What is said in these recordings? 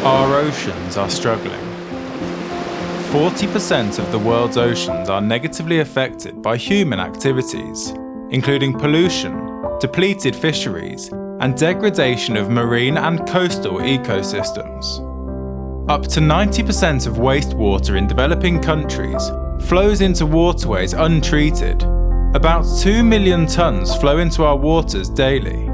Our oceans are struggling. 40% of the world's oceans are negatively affected by human activities, including pollution, depleted fisheries, and degradation of marine and coastal ecosystems. Up to 90% of wastewater in developing countries flows into waterways untreated. About 2 million tons flow into our waters daily.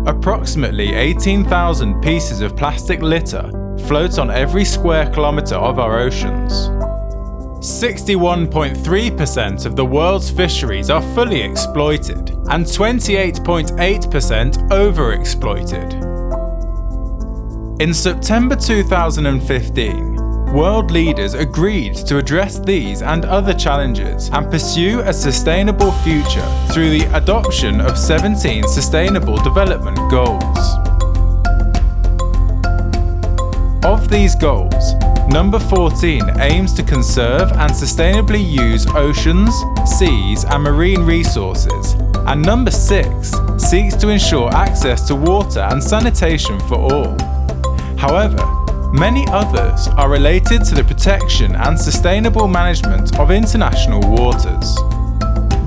Approximately 18,000 pieces of plastic litter float on every square kilometre of our oceans. 61.3% of the world's fisheries are fully exploited and 28.8% overexploited. In September 2015, world leaders agreed to address these and other challenges and pursue a sustainable future through the adoption of 17 Sustainable Development Goals. Of these goals, number 14 aims to conserve and sustainably use oceans, seas, and marine resources, and number 6 seeks to ensure access to water and sanitation for all. However, many others are related to the protection and sustainable management of international waters.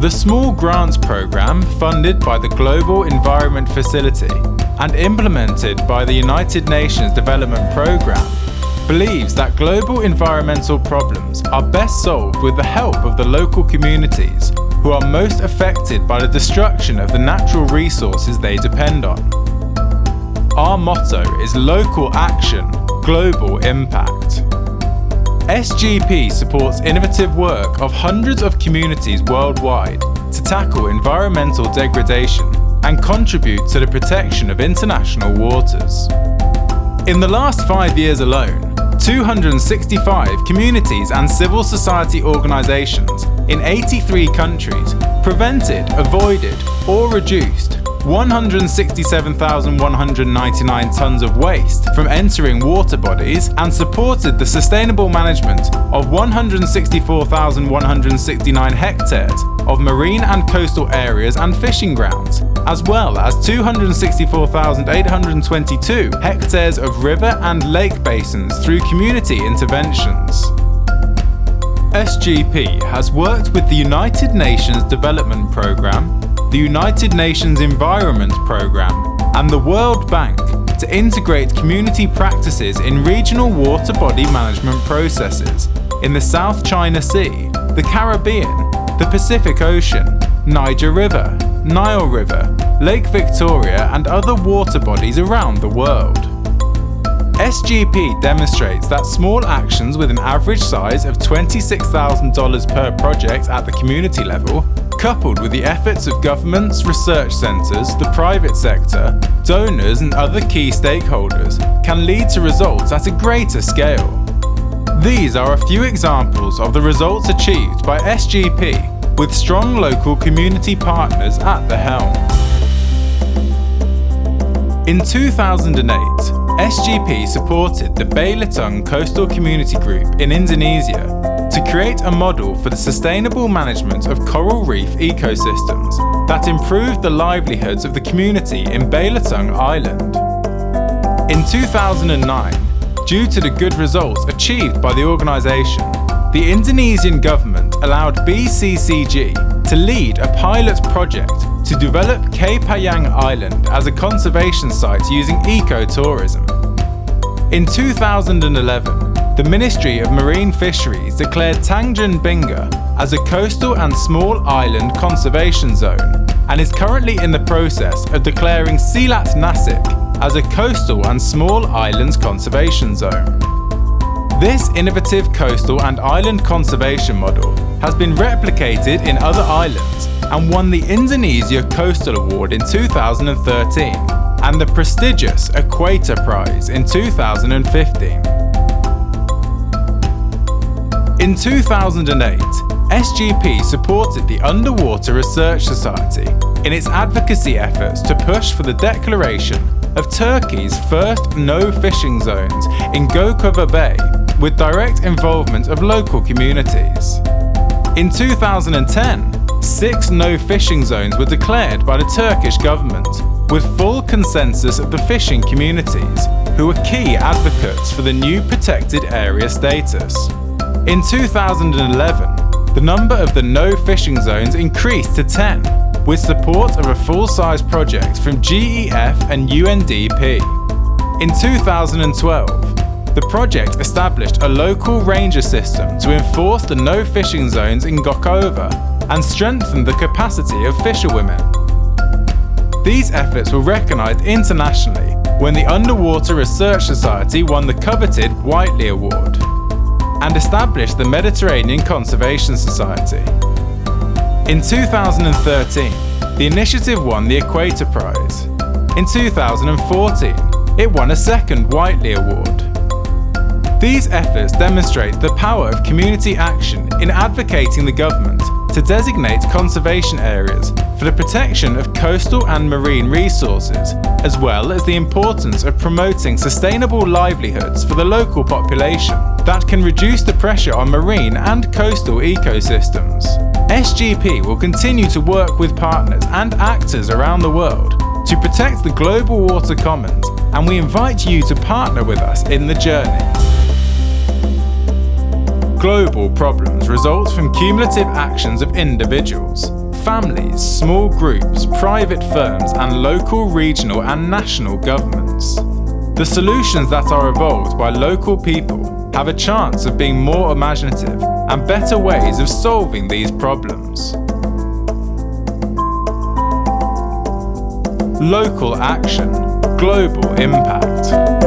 The Small Grants Programme, funded by the Global Environment Facility and implemented by the United Nations Development Programme, believes that global environmental problems are best solved with the help of the local communities who are most affected by the destruction of the natural resources they depend on. Our motto is local action, global impact. SGP supports innovative work of hundreds of communities worldwide to tackle environmental degradation and contribute to the protection of international waters. In the last 5 years alone, 265 communities and civil society organisations in 83 countries prevented, avoided, or reduced 167,199 tonnes of waste from entering water bodies and supported the sustainable management of 164,169 hectares of marine and coastal areas and fishing grounds, as well as 264,822 hectares of river and lake basins through community interventions. SGP has worked with the United Nations Development Programme, the United Nations Environment Programme, and the World Bank to integrate community practices in regional water body management processes in the South China Sea, the Caribbean, the Pacific Ocean, Niger River, Nile River, Lake Victoria, and other water bodies around the world. SGP demonstrates that small actions with an average size of $26,000 per project at the community level, coupled with the efforts of governments, research centres, the private sector, donors and other key stakeholders, can lead to results at a greater scale. These are a few examples of the results achieved by SGP with strong local community partners at the helm. In 2008, SGP supported the Belitung Coastal Community Group in Indonesia to create a model for the sustainable management of coral reef ecosystems that improved the livelihoods of the community in Belitung Island. In 2009, due to the good results achieved by the organisation, the Indonesian government allowed BCCG to lead a pilot project to develop K Payang Island as a conservation site using ecotourism. In 2011, the Ministry of Marine Fisheries declared Tanjung Binga as a coastal and small island conservation zone and is currently in the process of declaring Selat Nasik as a coastal and small islands conservation zone. This innovative coastal and island conservation model has been replicated in other islands and won the Indonesia Coastal Award in 2013 and the prestigious Equator Prize in 2015. In 2008, SGP supported the Underwater Research Society in its advocacy efforts to push for the declaration of Turkey's first no-fishing zones in Gökova Bay with direct involvement of local communities. In 2010, 6 no-fishing zones were declared by the Turkish government, with full consensus of the fishing communities, who were key advocates for the new protected area status. In 2011, the number of the no fishing zones increased to 10, with support of a full-size project from GEF and UNDP. In 2012, the project established a local ranger system to enforce the no fishing zones in Gokova and strengthen the capacity of fisherwomen. These efforts were recognised internationally when the Underwater Research Society won the coveted Whiteley Award and established the Mediterranean Conservation Society. In 2013, the initiative won the Equator Prize. In 2014, it won a second Whiteley Award. These efforts demonstrate the power of community action in advocating the government to designate conservation areas for the protection of coastal and marine resources, as well as the importance of promoting sustainable livelihoods for the local population that can reduce the pressure on marine and coastal ecosystems. SGP will continue to work with partners and actors around the world to protect the global water commons, and we invite you to partner with us in the journey. Global problems result from cumulative actions of individuals, families, small groups, private firms, and local, regional, and national governments. The solutions that are evolved by local people have a chance of being more imaginative and better ways of solving these problems. Local action, global impact.